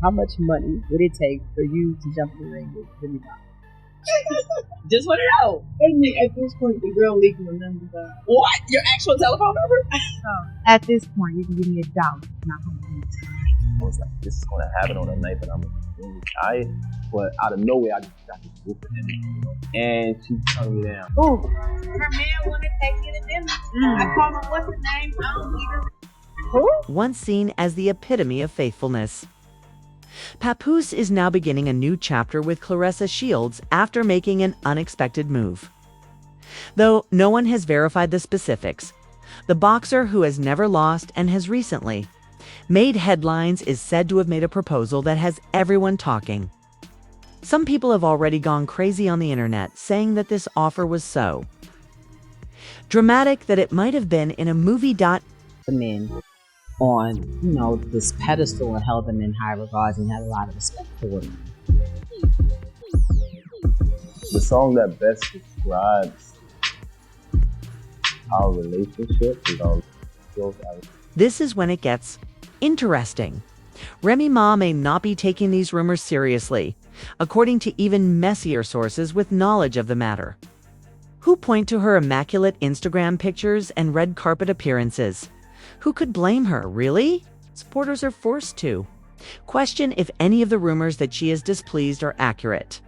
How much money would it take for you to jump in the ring with Remy Ma? Just want to know. At this point, the girl leaking the number down. What? Your actual telephone number? At this point, you can give me $1. Not $100. I was like, this is going to happen on a night that I'm really tired. But out of nowhere, I just got this whoop for him, you know? And she turned me down. Oh, Her man wanted to take me to dinner. I called him, what's his name? I don't even. who? Once seen as the epitome of faithfulness. Papoose is now beginning a new chapter with Claressa Shields after making an unexpected move. Though no one has verified the specifics, the boxer who has never lost and has recently made headlines is said to have made a proposal that has everyone talking. Some people have already gone crazy on the internet saying that this offer was so dramatic that it might have been in a movie. The men on, this pedestal and held them in high regards and had a lot of respect for them. The song that best describes our relationship is our This is when it gets interesting. Remy Ma may not be taking these rumors seriously, according to even messier sources with knowledge of the matter, who point to her immaculate Instagram pictures and red carpet appearances. Who could blame her, really? Supporters are forced to question if any of the rumors that she is displeased are accurate.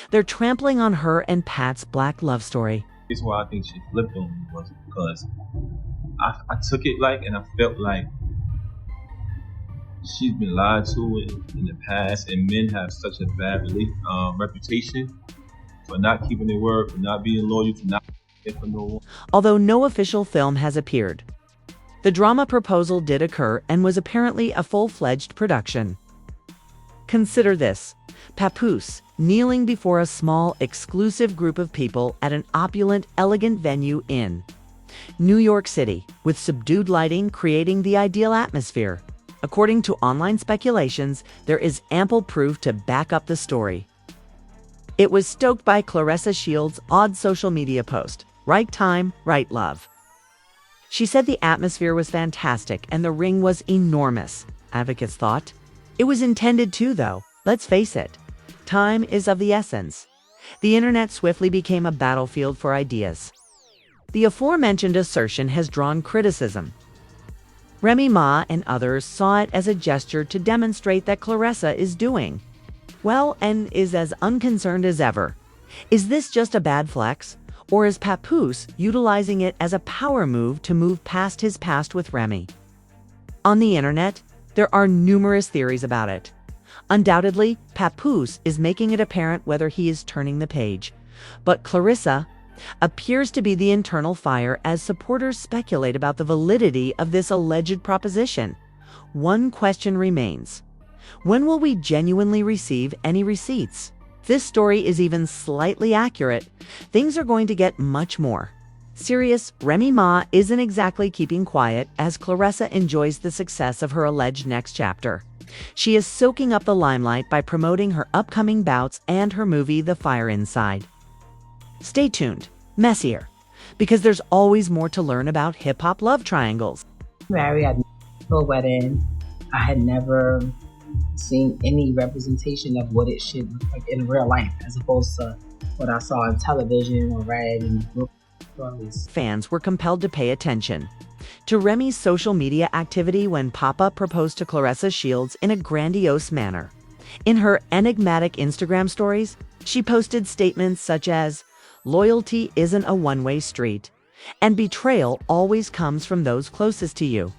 They're trampling on her and Pat's black love story. The reason why I think she flipped on me was because I took it and I felt like she's been lied to in the past, and men have such a bad reputation for not keeping their word, for not being loyal, for not being for no one. Although no official film has appeared, the drama proposal did occur and was apparently a full-fledged production. Consider this: Papoose kneeling before a small, exclusive group of people at an opulent, elegant venue in New York City, with subdued lighting creating the ideal atmosphere. According to online speculations, there is ample proof to back up the story. It was stoked by Claressa Shields' odd social media post, "Right time, right love." She said the atmosphere was fantastic and the ring was enormous, advocates thought. It was intended to, though. Let's face it. Time is of the essence. The internet swiftly became a battlefield for ideas. The aforementioned assertion has drawn criticism. Remy Ma and others saw it as a gesture to demonstrate that Claressa is doing well and is as unconcerned as ever. Is this just a bad flex? Or is Papoose utilizing it as a power move to move past his past with Remy? On the internet, there are numerous theories about it. Undoubtedly, Papoose is making it apparent whether he is turning the page. But Claressa appears to be the internal fire as supporters speculate about the validity of this alleged proposition. One question remains: when will we genuinely receive any receipts? If this story is even slightly accurate, things are going to get much more serious. Remy Ma isn't exactly keeping quiet as Claressa enjoys the success of her alleged next chapter. She is soaking up the limelight by promoting her upcoming bouts and her movie The Fire Inside. Stay tuned, messier, because there's always more to learn about hip-hop love triangles. Married at a wedding. I had never seen any representation of what it should look like in real life, as opposed to what I saw on television or read in book stories. Fans were compelled to pay attention to Remy's social media activity when Papa proposed to Claressa Shields in a grandiose manner. In her enigmatic Instagram stories, she posted statements such as, "Loyalty isn't a one-way street, and betrayal always comes from those closest to you."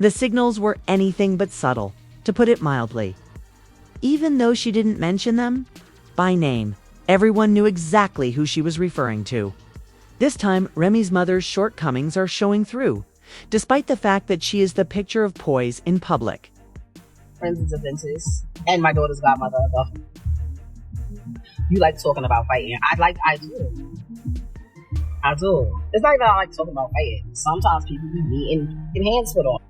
The signals were anything but subtle, to put it mildly. Even though she didn't mention them by name, everyone knew exactly who she was referring to. This time, Remy's mother's shortcomings are showing through, despite the fact that she is the picture of poise in public. Friends is a dentist, and my daughter's godmother. You like talking about fighting. I do. It's not even I like talking about fighting. Sometimes people be meeting and hands put on.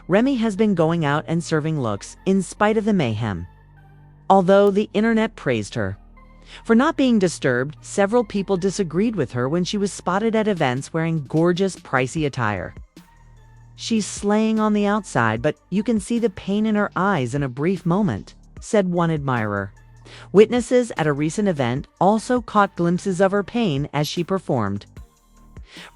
Remy has been going out and serving looks in spite of the mayhem. Although the internet praised her for not being disturbed, several people disagreed with her when she was spotted at events wearing gorgeous, pricey attire. She's slaying on the outside, but you can see the pain in her eyes in a brief moment, said one admirer. Witnesses at a recent event also caught glimpses of her pain as she performed.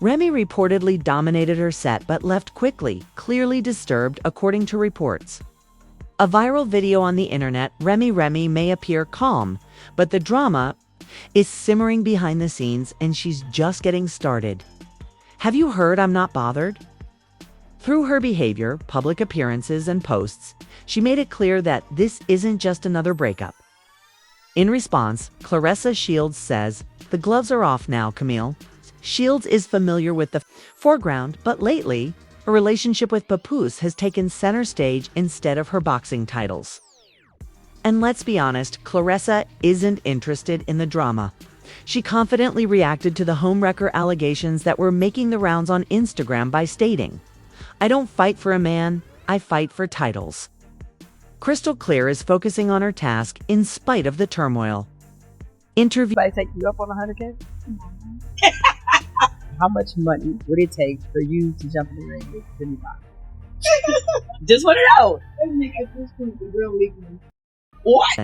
Remy reportedly dominated her set but left quickly, clearly disturbed, according to reports. A viral video on the internet, Remy may appear calm, but the drama is simmering behind the scenes and she's just getting started. Have you heard I'm not bothered? Through her behavior, public appearances, and posts, she made it clear that this isn't just another breakup. In response, Claressa Shields says, "The gloves are off now, Camille." Shields is familiar with the foreground, but lately, her relationship with Papoose has taken center stage instead of her boxing titles. And let's be honest, Claressa isn't interested in the drama. She confidently reacted to the homewrecker allegations that were making the rounds on Instagram by stating, "I don't fight for a man, I fight for titles." Crystal Clear is focusing on her task in spite of the turmoil. Interview. Somebody take you up on 100K? How much money would it take for you to jump in the ring with Remy Seethes? Just want to know. What?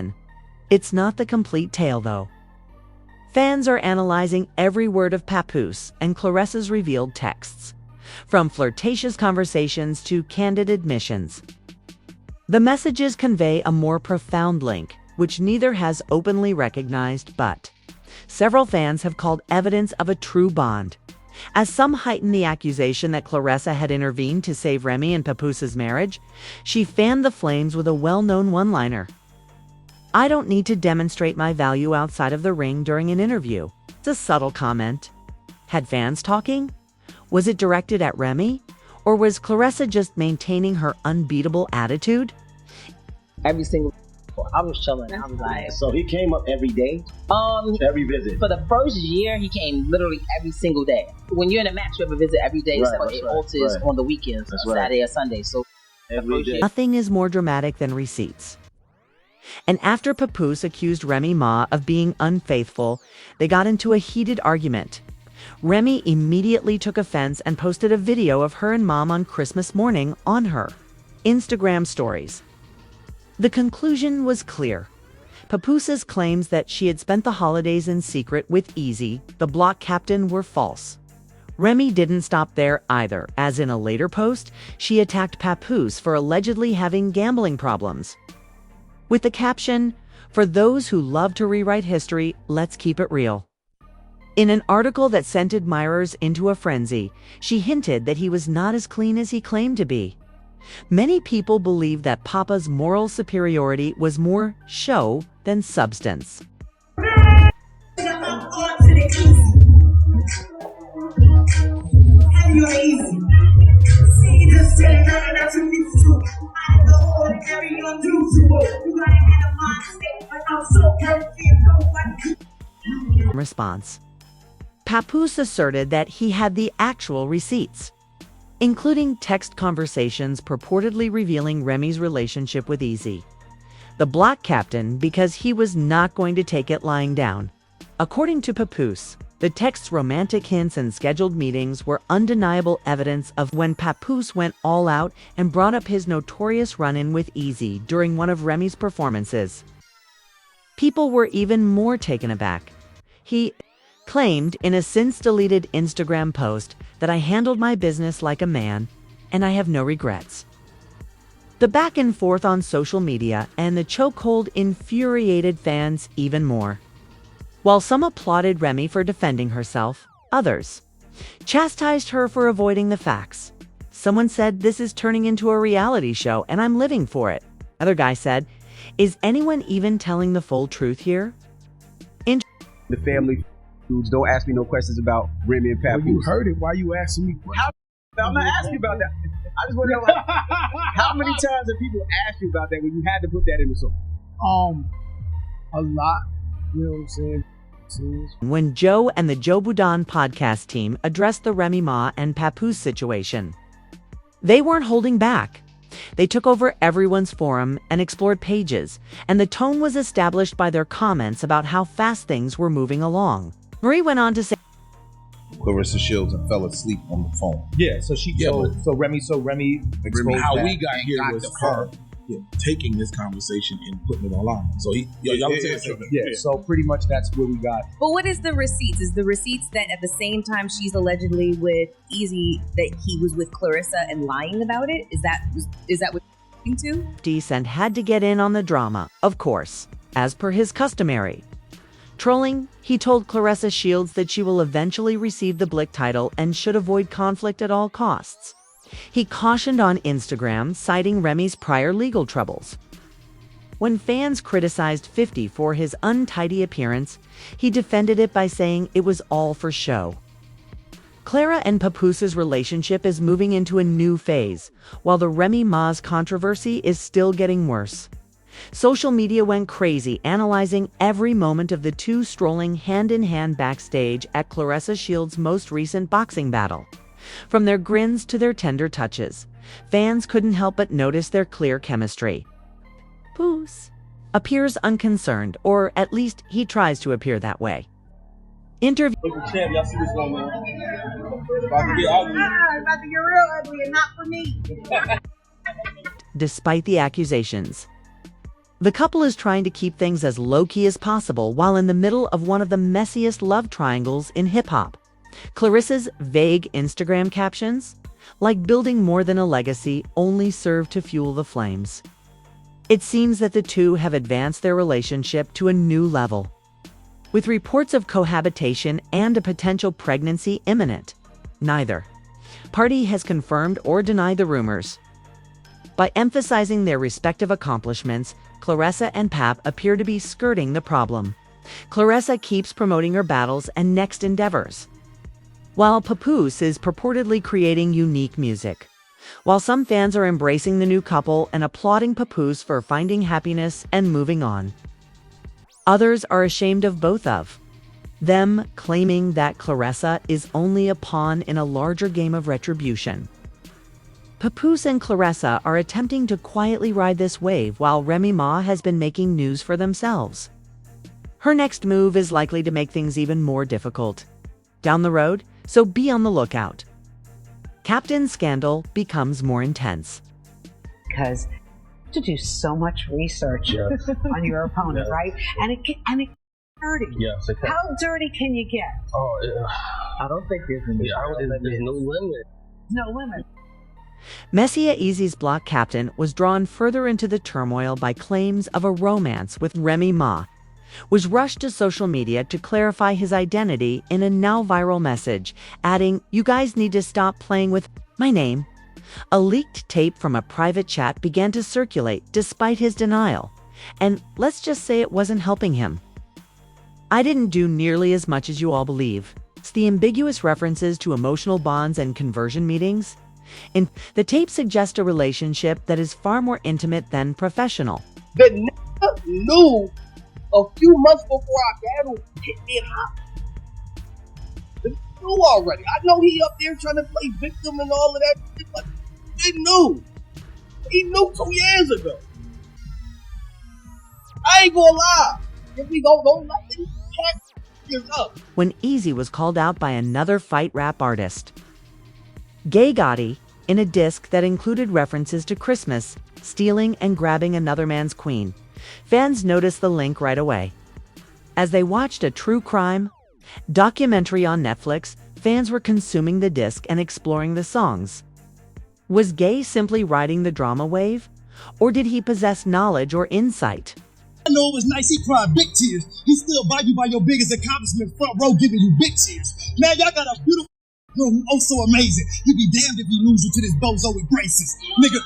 It's not the complete tale, though. Fans are analyzing every word of Papoose and Claressa's revealed texts, from flirtatious conversations to candid admissions. The messages convey a more profound link, which neither has openly recognized, but several fans have called evidence of a true bond. As some heighten the accusation that Claressa had intervened to save Remy and Papoose's marriage, she fanned the flames with a well-known one-liner. "I don't need to demonstrate my value outside of the ring during an interview." It's a subtle comment. Had fans talking? Was it directed at Remy? Or was Claressa just maintaining her unbeatable attitude? Every single, I was chilling. I was like, So he came up every day? Every visit? for the first year, he came literally every single day. When you're in a match, you have a visit every day, Right, so that's it right, alters right. on the weekends, That's right. Saturday or Sunday. So Every day. Nothing is more dramatic than receipts. And after Papoose accused Remy Ma of being unfaithful, they got into a heated argument. Remy immediately took offense and posted a video of her and Mom on Christmas morning on her Instagram stories. The conclusion was clear. Papoose's claims that she had spent the holidays in secret with Easy, the block captain, were false. Remy didn't stop there either, as in a later post, she attacked Papoose for allegedly having gambling problems. With the caption, "For those who love to rewrite history, let's keep it real." In an article that sent admirers into a frenzy, she hinted that he was not as clean as he claimed to be. Many people believe that Papa's moral superiority was more show than substance. Response. Papoose asserted that he had the actual receipts, including text conversations purportedly revealing Remy's relationship with Easy, the block captain, because he was not going to take it lying down. According to Papoose, the text's romantic hints and scheduled meetings were undeniable evidence of when Papoose went all out and brought up his notorious run-in with Easy during one of Remy's performances. People were even more taken aback. He claimed in a since-deleted Instagram post that "I handled my business like a man, and I have no regrets." The back and forth on social media and the chokehold infuriated fans even more. While some applauded Remy for defending herself, others chastised her for avoiding the facts. Someone said, "This is turning into a reality show and I'm living for it." Another guy said, "Is anyone even telling the full truth here?" The family feuds. Don't ask me no questions about Remy and Papoose. Well, you heard it. Why you asking me questions? I'm not asking you about that. I just want to know, like, how many times have people asked you about that when you had to put that in the song? A lot. You know what I'm saying? When Joe and the Joe Boudin podcast team addressed the Remy Ma and Papoose situation, they weren't holding back. They took over everyone's forum and explored pages, and the tone was established by their comments about how fast things were moving along. Marie went on to say, Clarissa Shields and fell asleep on the phone. Yeah, so Remy exposed how that. we got here Got was the her taking this conversation and putting it online. So so pretty much that's where we got. But what is the receipts? Is the receipts that at the same time she's allegedly with Easy that he was with Clarissa and lying about it? Is that what you're to? Decent had to get in on the drama, of course, as per his customary. Trolling, he told Clarissa Shields that she will eventually receive the Blick title and should avoid conflict at all costs. He cautioned on Instagram, citing Remy's prior legal troubles. When fans criticized 50 for his untidy appearance, he defended it by saying it was all for show. Clara and Papoose's relationship is moving into a new phase, while the Remy Ma's controversy is still getting worse. Social media went crazy, analyzing every moment of the two strolling hand-in-hand backstage at Clarissa Shields' most recent boxing battle. From their grins to their tender touches, fans couldn't help but notice their clear chemistry. Papoose appears unconcerned, or at least he tries to appear that way. Interview. Champ, y'all see this one, man? About to get ugly. About to get real ugly, and not for me. Despite the accusations, the couple is trying to keep things as low-key as possible while in the middle of one of the messiest love triangles in hip-hop. Clarissa's vague Instagram captions, like building more than a legacy, only serve to fuel the flames. It seems that the two have advanced their relationship to a new level, with reports of cohabitation and a potential pregnancy imminent. Neither party has confirmed or denied the rumors. By emphasizing their respective accomplishments, Clarissa and Pap appear to be skirting the problem. Clarissa keeps promoting her battles and next endeavors, while Papoose is purportedly creating unique music. While some fans are embracing the new couple and applauding Papoose for finding happiness and moving on, others are ashamed of both of them, claiming that Clarissa is only a pawn in a larger game of retribution. Papoose and Clarissa are attempting to quietly ride this wave while Remy Ma has been making news for themselves. Her next move is likely to make things even more difficult down the road, so be on the lookout. Captain Scandal becomes more intense. Because to do so much research on your opponent, right? And it gets dirty. Yes, it can. How dirty can you get? Oh, yeah. I don't think there's no limit. No limit. Messia Easy's block captain was drawn further into the turmoil by claims of a romance with Remy Ma, was rushed to social media to clarify his identity in a now viral message, adding, "You guys need to stop playing with my name." A leaked tape from a private chat began to circulate despite his denial, and let's just say it wasn't helping him. "I didn't do nearly as much as you all believe." It's the ambiguous references to emotional bonds and conversion meetings. In the tape suggests a relationship that is far more intimate than professional. The nigga knew a few months before our battle hit me hot. They knew already. I know he up there trying to play victim and all of that shit, but they knew. He knew 2 years ago. I ain't gonna lie. If we don't let them catch this up. When Easy was called out by another fight rap artist, Gay Gotti, in a disc that included references to Christmas, stealing and grabbing another man's queen, fans noticed the link right away. As they watched a true crime documentary on Netflix, fans were consuming the disc and exploring the songs. Was Gay simply riding the drama wave, or did he possess knowledge or insight? I know it was nice, he cried big tears. He still by you by your biggest accomplishment, front row giving you big cheers. Now y'all got a beautiful girl who oh so amazing. You be damned if you lose you to this bozo with braces. Nigga,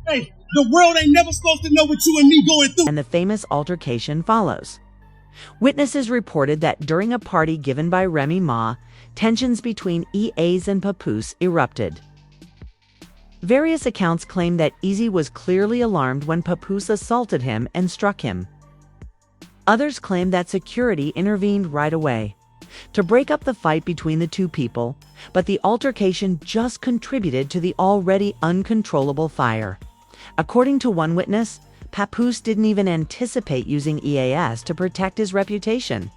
hey, the world ain't never supposed to know what you and me going through. And the famous altercation follows. Witnesses reported that during a party given by Remy Ma, tensions between EAs and Papoose erupted. Various accounts claim that Easy was clearly alarmed when Papoose assaulted him and struck him. Others claim that security intervened right away to break up the fight between the two people, but the altercation just contributed to the already uncontrollable fire. According to one witness, Papoose didn't even anticipate using EAS to protect his reputation.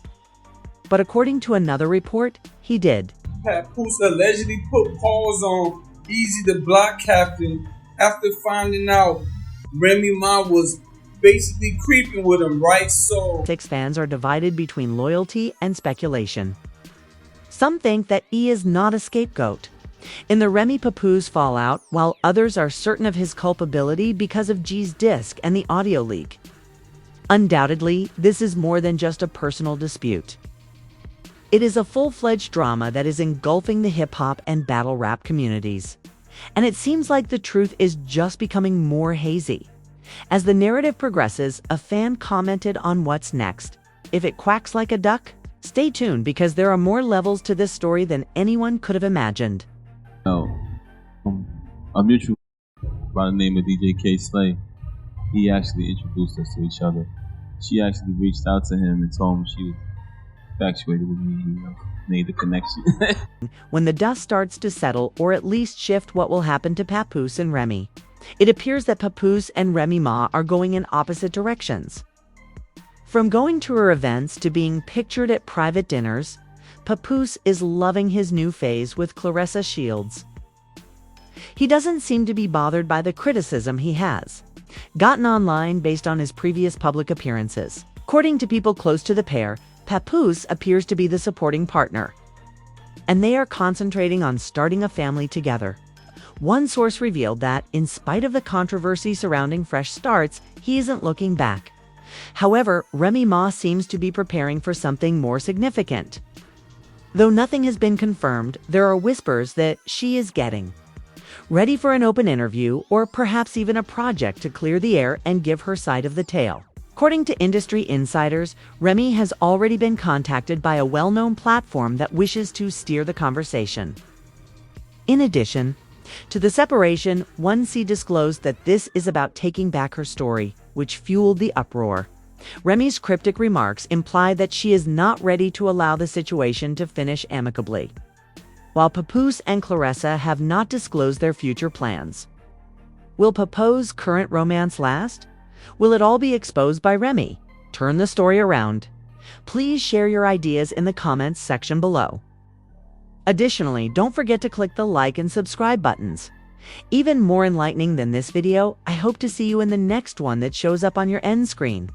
but according to another report, he did. Papoose allegedly put pause on Easy the Block Captain after finding out Remy Ma was basically creeping with him, right? So Six fans are divided between loyalty and speculation. Some think that E is not a scapegoat in the Remy Papoose fallout, while others are certain of his culpability because of G's disc and the audio leak. Undoubtedly, this is more than just a personal dispute. It is a full-fledged drama that is engulfing the hip-hop and battle rap communities. And it seems like the truth is just becoming more hazy. As the narrative progresses, a fan commented on what's next. If it quacks like a duck, stay tuned because there are more levels to this story than anyone could have imagined. A mutual by the name of DJ K Slay, he actually introduced us to each other. She actually reached out to him and told him she was infatuated with me, made the connection. When the dust starts to settle, or at least shift what will happen to Papoose and Remy, it appears that Papoose and Remy Ma are going in opposite directions. From going to her events to being pictured at private dinners, Papoose is loving his new phase with Claressa Shields. He doesn't seem to be bothered by the criticism he has gotten online based on his previous public appearances. According to people close to the pair, Papoose appears to be the supporting partner, and they are concentrating on starting a family together. One source revealed that, in spite of the controversy surrounding fresh starts, he isn't looking back. However, Remy Ma seems to be preparing for something more significant. Though nothing has been confirmed, there are whispers that she is getting ready for an open interview or perhaps even a project to clear the air and give her side of the tale. According to industry insiders, Remy has already been contacted by a well-known platform that wishes to steer the conversation. In addition to the separation, 1C disclosed that this is about taking back her story, which fueled the uproar. Remy's cryptic remarks imply that she is not ready to allow the situation to finish amicably, while Papoose and Claressa have not disclosed their future plans. Will Papoose's current romance last? Will it all be exposed by Remy? Turn the story around. Please share your ideas in the comments section below. Additionally, don't forget to click the like and subscribe buttons. Even more enlightening than this video, I hope to see you in the next one that shows up on your end screen.